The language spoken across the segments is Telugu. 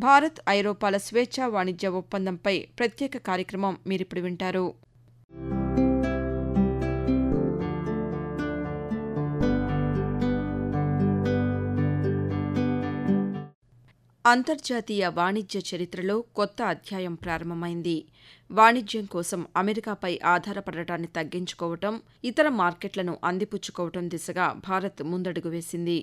భారత్, ఐరోపాల స్వేచ్ఛా వాణిజ్య ఒప్పందంపై ప్రత్యేక కార్యక్రమం మీరిప్పుడు వింటారు. అంతర్జాతీయ వాణిజ్య చరిత్రలో కొత్త అధ్యాయం ప్రారంభమైంది. వాణిజ్యం కోసం అమెరికాపై ఆధారపడటాన్ని తగ్గించుకోవటం, ఇతర మార్కెట్లను అందిపుచ్చుకోవటం దిశగా భారత్ ముందడుగు వేసింది.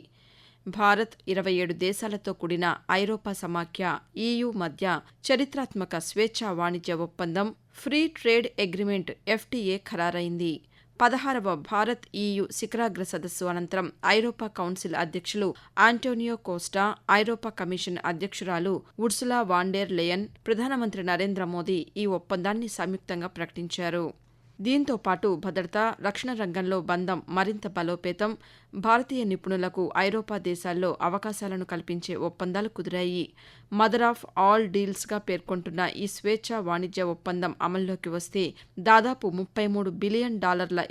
భారత్ 27 దేశాలతో కూడిన ఐరోపా సమాఖ్య EU మధ్య చరిత్రాత్మక స్వేచ్ఛా వాణిజ్య ఒప్పందం ఫ్రీ ట్రేడ్ అగ్రిమెంట్ FTA ఖరారైంది. 16వ భారత్ EU శిఖరాగ్ర సదస్సు అనంతరం ఐరోపా కౌన్సిల్ అధ్యక్షులు ఆంటోనియో కోస్టా, ఐరోపా కమిషన్ అధ్యక్షురాలు ఉర్సులా వాన్ డెర్ లెయన్, ప్రధానమంత్రి నరేంద్ర మోదీ ఈ ఒప్పందాన్ని సంయుక్తంగా ప్రకటించారు. దీంతో పాటు భద్రత, రక్షణ రంగంలో బంధం మరింత బలోపేతం, భారతీయ నిపుణులకు ఐరోపా దేశాల్లో అవకాశాలను కల్పించే ఒప్పందాలు కుదిరాయి. మదర్ ఆఫ్ ఆల్ డీల్స్గా పేర్కొంటున్న ఈ స్వేచ్ఛా వాణిజ్య ఒప్పందం అమల్లోకి వస్తే దాదాపు $33 బిలియన్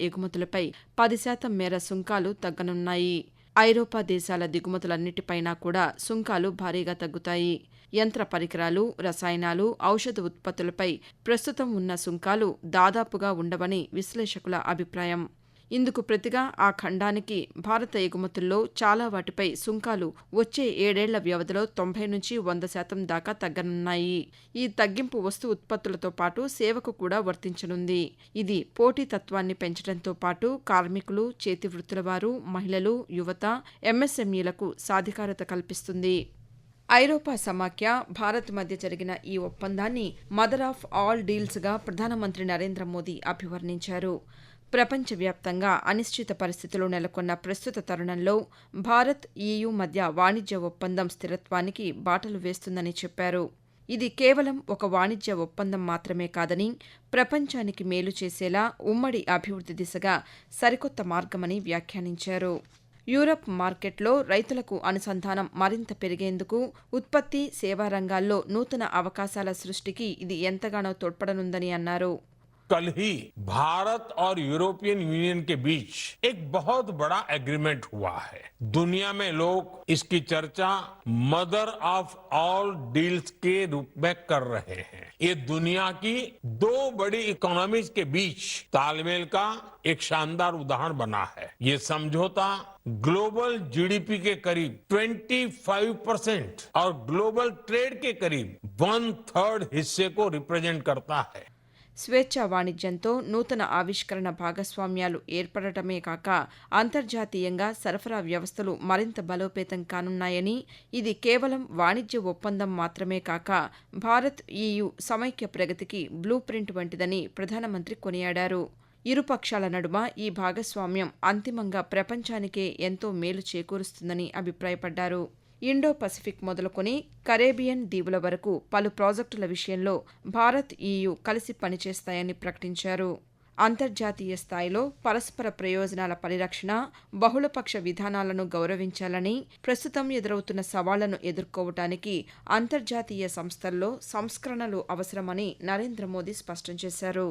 ఎగుమతులపై 10% మేర సుంకాలు తగ్గనున్నాయి. ఐరోపా దేశాల దిగుమతులన్నిటిపైనా కూడా సుంకాలు భారీగా తగ్గుతాయి. యంత్ర పరికరాలు, రసాయనాలు, ఔషధ ఉత్పత్తులపై ప్రస్తుతం ఉన్న సుంకాలు దాదాపుగా ఉండవని విశ్లేషకుల అభిప్రాయం. ఇందుకు ప్రతిగా ఆ ఖండానికి భారత ఎగుమతుల్లో చాలా వాటిపై సుంకాలు వచ్చే 7 ఏళ్ల వ్యవధిలో 90 నుంచి 100% దాకా తగ్గనున్నాయి. ఈ తగ్గింపు వస్తు ఉత్పత్తులతో పాటు సేవకు కూడా వర్తించనుంది. ఇది పోటీతత్వాన్ని పెంచడంతో పాటు కార్మికులు, చేతి వృత్తుల వారు, మహిళలు, యువత, MSMEలకు సాధికారత కల్పిస్తుంది. ఐరోపా సమాఖ్య, భారత్ మధ్య జరిగిన ఈ ఒప్పందాన్ని మదర్ ఆఫ్ ఆల్ డీల్స్గా ప్రధానమంత్రి నరేంద్ర మోదీ అభివర్ణించారు. ప్రపంచవ్యాప్తంగా అనిశ్చిత పరిస్థితులు నెలకొన్న ప్రస్తుత తరుణంలో భారత్, EU మధ్య వాణిజ్య ఒప్పందం స్థిరత్వానికి బాటలు వేస్తుందని చెప్పారు. ఇది కేవలం ఒక వాణిజ్య ఒప్పందం మాత్రమే కాదని, ప్రపంచానికి మేలు చేసేలా ఉమ్మడి అభివృద్ధి దిశగా సరికొత్త మార్గమని వ్యాఖ్యానించారు. యూరప్ మార్కెట్లో రైతులకు అనుసంధానం మరింత పెరిగేందుకు, ఉత్పత్తి, సేవా రంగాల్లో నూతన అవకాశాల సృష్టికి ఇది ఎంతగానో తోడ్పడనుందని అన్నారు. कल ही भारत और यूरोपियन यूनियन के बीच एक बहुत बड़ा एग्रीमेंट हुआ है. दुनिया में लोग इसकी चर्चा मदर ऑफ ऑल डील्स के रूप में कर रहे हैं. ये दुनिया की दो बड़ी इकोनॉमीज के बीच तालमेल का एक शानदार उदाहरण बना है. ये समझौता ग्लोबल GDP के करीब 25% और ग्लोबल ट्रेड के करीब 1/3 हिस्से को रिप्रेजेंट करता है. స్వేచ్ఛా వాణిజ్యంతో నూతన ఆవిష్కరణ భాగస్వామ్యాలు ఏర్పడటమే కాక అంతర్జాతీయంగా సరఫరా వ్యవస్థలు మరింత బలోపేతం కానున్నాయని, ఇది కేవలం వాణిజ్య ఒప్పందం మాత్రమే కాక భారత్, EU సమైక్య ప్రగతికి బ్లూ ప్రింట్ వంటిదని ప్రధానమంత్రి కొనియాడారు. ఇరుపక్షాల నడుమ ఈ భాగస్వామ్యం అంతిమంగా ప్రపంచానికే ఎంతో మేలు చేకూరుస్తుందని అభిప్రాయపడ్డారు. ఇండో పసిఫిక్ మొదలుకొని కరేబియన్ దీవుల వరకు పలు ప్రాజెక్టుల విషయంలో భారత్, EU కలిసి పనిచేస్తాయని ప్రకటించారు. అంతర్జాతీయ స్థాయిలో పరస్పర ప్రయోజనాల పరిరక్షణ, బహుళపక్ష విధానాలను గౌరవించాలని, ప్రస్తుతం ఎదురవుతున్న సవాళ్లను ఎదుర్కోవటానికి అంతర్జాతీయ సంస్థల్లో సంస్కరణలు అవసరమని నరేంద్ర మోదీ స్పష్టం చేశారు.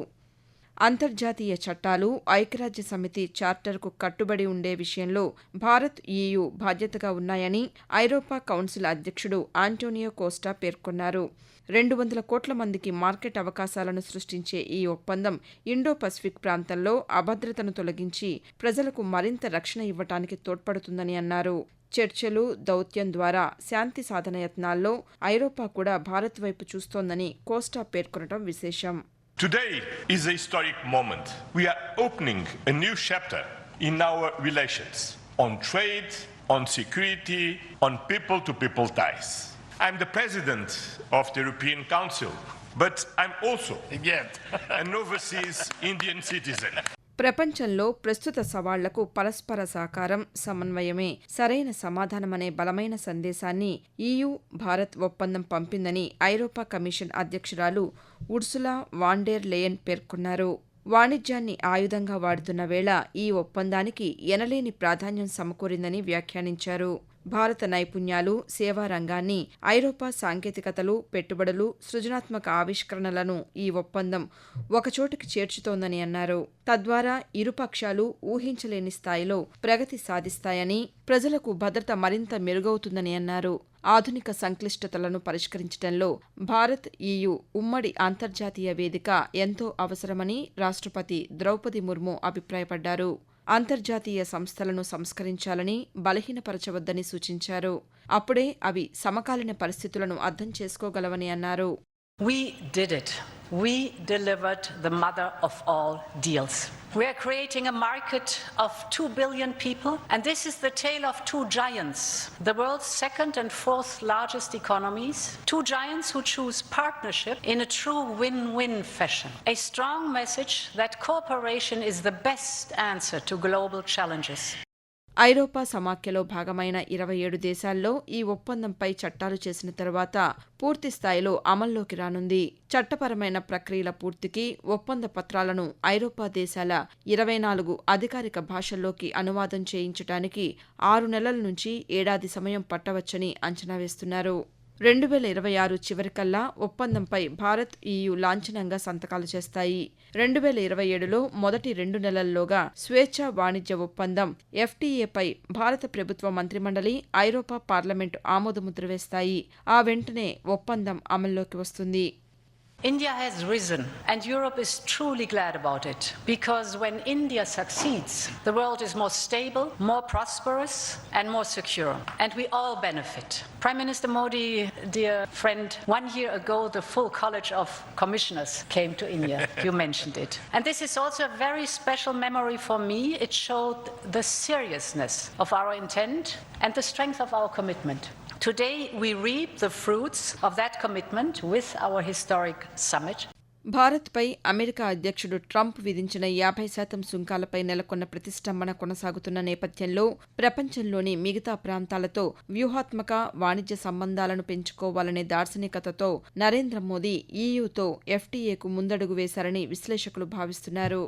అంతర్జాతీయ చట్టాలు, ఐక్యరాజ్య సమితి చార్టర్కు కట్టుబడి ఉండే విషయంలో భారత్, EU బాధ్యతగా ఉన్నాయని ఐరోపా కౌన్సిల్ అధ్యక్షుడు ఆంటోనియో కోస్టా పేర్కొన్నారు. 200 కోట్ల మందికి మార్కెట్ అవకాశాలను సృష్టించే ఈ ఒప్పందం ఇండో పసిఫిక్ ప్రాంతంలో అభద్రతను తొలగించి ప్రజలకు మరింత రక్షణ ఇవ్వటానికి తోడ్పడుతుందని అన్నారు. చర్చలు, దౌత్యం ద్వారా శాంతి సాధన యత్నాల్లో ఐరోపా కూడా భారత్ వైపు చూస్తోందని కోస్టా పేర్కొనడం విశేషం. Today is a historic moment. We are opening a new chapter in our relations on trade, on security, on people-to-people ties. I'm the president of the European Council, but I'm also, again, an overseas Indian citizen. ప్రపంచంలో ప్రస్తుత సవాళ్లకు పరస్పర సహకారం, సమన్వయమే సరైన సమాధానమనే బలమైన సందేశాన్ని EU భారత్ ఒప్పందం పంపిందని ఐరోపా కమిషన్ అధ్యక్షురాలు ఉర్సులా వాన్ డెర్ లెయన్ పేర్కొన్నారు. వాణిజ్యాన్ని ఆయుధంగా వాడుతున్న వేళ ఈ ఒప్పందానికి ఎనలేని ప్రాధాన్యం సమకూరిందని వ్యాఖ్యానించారు. భారత నైపుణ్యాలు, సేవా రంగాన్ని, ఐరోపా సాంకేతికతలు, పెట్టుబడులు, సృజనాత్మక ఆవిష్కరణలను ఈ ఒప్పందం ఒకచోటికి చేర్చుతోందని అన్నారు. తద్వారా ఇరుపక్షాలు ఊహించలేని స్థాయిలో ప్రగతి సాధిస్తాయని, ప్రజలకు భద్రత మరింత మెరుగవుతుందని అన్నారు. ఆధునిక సంక్లిష్టతలను పరిష్కరించడంలో భారత్ ఈయూ ఉమ్మడి అంతర్జాతీయ వేదిక ఎంతో అవసరమని రాష్ట్రపతి ద్రౌపది ముర్ము అభిప్రాయపడ్డారు. అంతర్జాతీయ సంస్థలను సంస్కరించాలని, బలహీనపరచవద్దని సూచించారు. అప్పుడే అవి సమకాలీన పరిస్థితులను అర్థం చేసుకోగలవని అన్నారు. We did it. We delivered the mother of all deals. We are creating a market of 2 billion people, and this is the tale of two giants, the world's second and fourth largest economies, two giants who choose partnership in a true win-win fashion. A strong message that cooperation is the best answer to global challenges. ఐరోపా సమాఖ్యలో భాగమైన 27 దేశాల్లో ఈ ఒప్పందంపై చట్టాలు చేసిన తర్వాత పూర్తి స్థాయిలో అమల్లోకి రానుంది. చట్టపరమైన ప్రక్రియల పూర్తికి ఒప్పంద పత్రాలను ఐరోపా దేశాల 24 అధికారిక భాషల్లోకి అనువాదం చేయించడానికి 6 నెలల నుంచి ఏడాది సమయం పట్టవచ్చని అంచనా వేస్తున్నారు. 2026 చివరికల్లా ఒప్పందంపై భారత్, ఈయూ లాంఛనంగా సంతకాలు చేస్తాయి. 2027లో మొదటి 2 నెలల్లోగా స్వేచ్ఛా వాణిజ్య ఒప్పందం ఎఫ్టీఏపై భారత ప్రభుత్వ మంత్రిమండలి, ఐరోపా పార్లమెంటు ఆమోదముద్ర వేస్తాయి. ఆ వెంటనే ఒప్పందం అమల్లోకి వస్తుంది. India has risen, and Europe is truly glad about it, because when India succeeds, the world is more stable, more prosperous, and more secure, and we all benefit. Prime Minister Modi, dear friend, 1 year ago the full College of Commissioners came to India. You mentioned it. And this is also a very special memory for me. It showed the seriousness of our intent and the strength of our commitment. Today we reap the fruits of that commitment with our historic summit. భారత్పై అమెరికా అధ్యక్షుడు ట్రంప్ విధించిన 50% సుంకాలపై నెలకొన్న ప్రతిష్టంభన కొనసాగుతున్న నేపథ్యంలో ప్రపంచంలోని మిగతా ప్రాంతాలతో వ్యూహాత్మక వాణిజ్య సంబంధాలను పెంచుకోవాలనే దార్శనికతతో నరేంద్ర మోదీ ఈయూతో ఎఫ్టీఏకు ముందడుగు వేశారని విశ్లేషకులు భావిస్తున్నారు.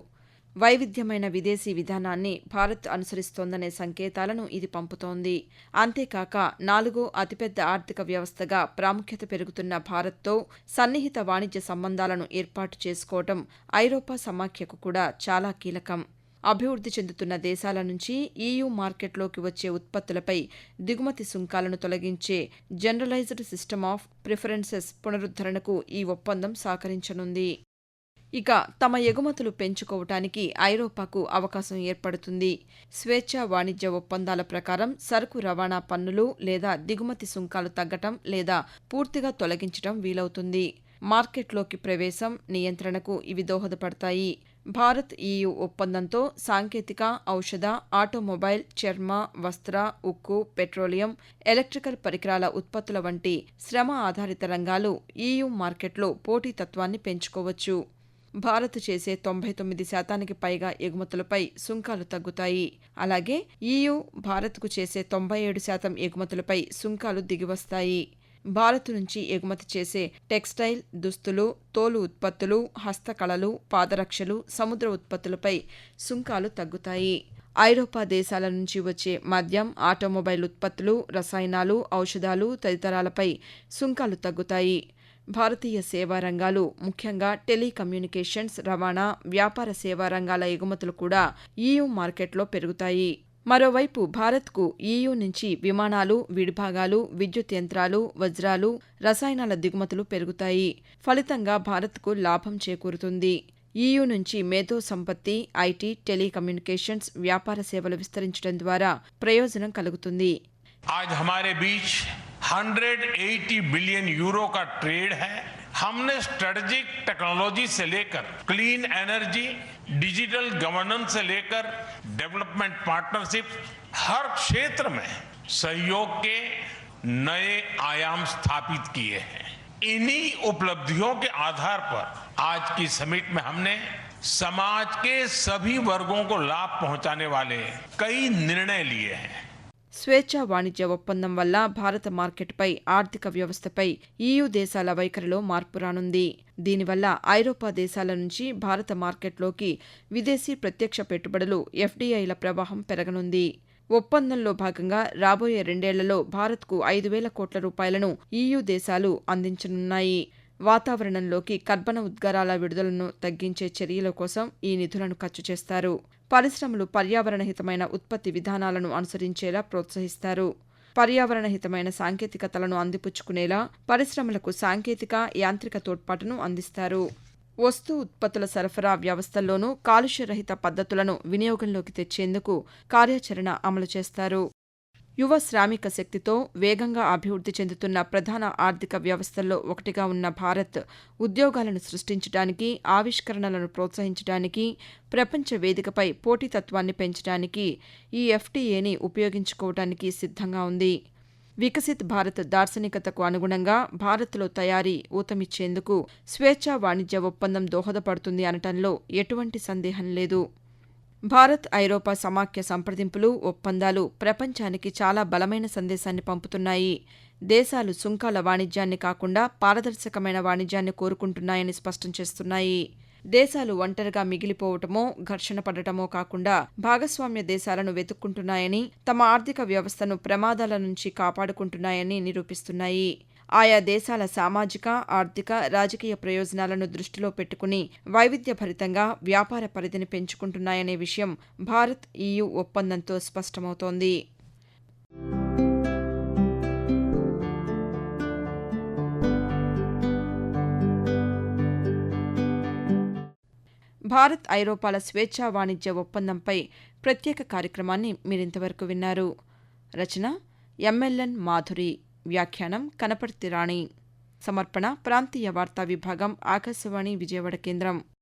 వైవిధ్యమైన విదేశీ విధానాన్ని భారత్ అనుసరిస్తోందనే సంకేతాలను ఇది పంపుతోంది. అంతేకాక 4వ అతిపెద్ద ఆర్థిక వ్యవస్థగా ప్రాముఖ్యత పెరుగుతున్న భారత్తో సన్నిహిత వాణిజ్య సంబంధాలను ఏర్పాటు చేసుకోవడం ఐరోపా సమాఖ్యకు కూడా చాలా కీలకం. అభివృద్ధి చెందుతున్న దేశాల నుంచి ఈయూ మార్కెట్లోకి వచ్చే ఉత్పత్తులపై దిగుమతి సుంకాలను తొలగించే జనరలైజ్డ్ సిస్టమ్ ఆఫ్ ప్రిఫరెన్సెస్ పునరుద్ధరణకు ఈ ఒప్పందం సహకరించనుంది. ఇక తమ ఎగుమతులు పెంచుకోవటానికి ఐరోపాకు అవకాశం ఏర్పడుతుంది. స్వేచ్ఛా వాణిజ్య ఒప్పందాల ప్రకారం సరుకు రవాణా పన్నులు లేదా దిగుమతి సుంకాలు తగ్గటం లేదా పూర్తిగా తొలగించటం వీలవుతుంది. మార్కెట్లోకి ప్రవేశం, నియంత్రణకు ఇవి దోహదపడతాయి. భారత్ ఈయూ ఒప్పందంతో సాంకేతిక, ఔషధ, ఆటోమొబైల్, చర్మ, వస్త్ర, ఉక్కు, పెట్రోలియం, ఎలక్ట్రికల్ పరికరాల ఉత్పత్తుల వంటి శ్రమ ఆధారిత రంగాలు ఈయూ మార్కెట్లో పోటీతత్వాన్ని పెంచుకోవచ్చు. భారత్ చేసే 99% పైగా ఎగుమతులపై సుంకాలు తగ్గుతాయి. అలాగే ఈయూ భారత్కు చేసే 97% ఎగుమతులపై సుంకాలు దిగివస్తాయి. భారత్ నుంచి ఎగుమతి చేసే టెక్స్టైల్, దుస్తులు, తోలు ఉత్పత్తులు, హస్తకళలు, పాదరక్షలు, సముద్ర ఉత్పత్తులపై సుంకాలు తగ్గుతాయి. ఐరోపా దేశాల నుంచి వచ్చే మద్యం, ఆటోమొబైల్ ఉత్పత్తులు, రసాయనాలు, ఔషధాలు తదితరాలపై సుంకాలు తగ్గుతాయి. భారతీయ సేవా రంగాలు, ముఖ్యంగా టెలికమ్యూనికేషన్స్, రవాణా, వ్యాపార సేవా రంగాల ఎగుమతులు కూడా ఈయూ మార్కెట్లో పెరుగుతాయి. మరోవైపు భారత్కు ఈయూ నుంచి విమానాలు, విడిభాగాలు, విద్యుత్ యంత్రాలు, వజ్రాలు, రసాయనాల దిగుమతులు పెరుగుతాయి. ఫలితంగా భారత్కు లాభం చేకూరుతుంది. ఈయూ నుంచి మేధో సంపత్తి, ఐటీ, టెలికమ్యూనికేషన్స్, వ్యాపార సేవలు విస్తరించడం ద్వారా ప్రయోజనం కలుగుతుంది. आज हमारे बीच 180 बिलियन यूरो का ट्रेड है. हमने स्ट्रेटेजिक टेक्नोलॉजी से लेकर क्लीन एनर्जी, डिजिटल गवर्नेंस से लेकर डेवलपमेंट पार्टनरशिप, हर क्षेत्र में सहयोग के नए आयाम स्थापित किए हैं. इन्हीं उपलब्धियों के आधार पर आज की समिट में हमने समाज के सभी वर्गों को लाभ पहुंचाने वाले कई निर्णय लिए हैं. స్వేచ్ఛా వాణిజ్య ఒప్పందం వల్ల భారత మార్కెట్పై, ఆర్థిక వ్యవస్థపై ఈయూ దేశాల వైఖరిలో మార్పు రానుంది. దీనివల్ల ఐరోపా దేశాల నుంచి భారత మార్కెట్లోకి విదేశీ ప్రత్యక్ష పెట్టుబడులు, ఎఫ్డీఐల ప్రవాహం పెరగనుంది. ఒప్పందంలో భాగంగా రాబోయే 2 ఏళ్లలో భారత్కు 5,000 కోట్ల రూపాయలను ఈయూ దేశాలు అందించనున్నాయి. వాతావరణంలోకి కర్బన ఉద్గారాల విడుదలను తగ్గించే చర్యల కోసం ఈ నిధులను ఖర్చు చేస్తారు. పరిశ్రమలు పర్యావరణహితమైన ఉత్పత్తి విధానాలను అనుసరించేలా ప్రోత్సహిస్తారు. పర్యావరణ హితమైన సాంకేతికతలను అందిపుచ్చుకునేలా పరిశ్రమలకు సాంకేతిక, యాంత్రిక తోడ్పాటును అందిస్తారు. వస్తు ఉత్పత్తుల సరఫరా వ్యవస్థల్లోనూ కాలుష్యరహిత పద్ధతులను వినియోగంలోకి తెచ్చేందుకు కార్యాచరణ అమలు చేస్తారు. యువ శ్రామిక శక్తితో వేగంగా అభివృద్ధి చెందుతున్న ప్రధాన ఆర్థిక వ్యవస్థల్లో ఒకటిగా ఉన్న భారత్ ఉద్యోగాలను సృష్టించడానికి, ఆవిష్కరణలను ప్రోత్సహించడానికి, ప్రపంచ వేదికపై పోటీతత్వాన్ని పెంచడానికి ఈ ఎఫ్టీఏని ఉపయోగించుకోవడానికి సిద్ధంగా ఉంది. వికసిత్ భారత్ దార్శనికతకు అనుగుణంగా భారత్లో తయారీ ఊతమిచ్చేందుకు స్వేచ్ఛా వాణిజ్య ఒప్పందం దోహదపడుతుంది అనటంలో ఎటువంటి సందేహం లేదు. భారత్ ఐరోపా సమాఖ్య సంప్రదింపులు, ఒప్పందాలు ప్రపంచానికి చాలా బలమైన సందేశాన్ని పంపుతున్నాయి. దేశాలు సుంకాల వాణిజ్యాన్ని కాకుండా పారదర్శకమైన వాణిజ్యాన్ని కోరుకుంటున్నాయని స్పష్టం చేస్తున్నాయి. దేశాలు ఒంటరిగా మిగిలిపోవటమో, ఘర్షణ పడటమో కాకుండా భాగస్వామ్య దేశాలను వెతుక్కుంటున్నాయని, తమ ఆర్థిక వ్యవస్థను ప్రమాదాల నుంచి కాపాడుకుంటున్నాయని నిరూపిస్తున్నాయి. ఆయా దేశాల సామాజిక, ఆర్థిక, రాజకీయ ప్రయోజనాలను దృష్టిలో పెట్టుకుని వైవిధ్యభరితంగా వ్యాపార పరిధిని పెంచుకుంటున్నాయనే విషయం భారత్ EU ఒప్పందంతో స్పష్టమవుతోంది. భారత్ ఐరోపాల స్వేచ్ఛా వాణిజ్య ఒప్పందంపై ప్రత్యేక కార్యక్రమాన్ని మీరింతవరకు విన్నారు. రచన MLN మాధురి. వ్యాఖ్యానం కనపర్తి రాణి. సమర్పణ ప్రాంతీయ వార్తా విభాగం, ఆకాశవాణి విజయవాడ కేంద్రం.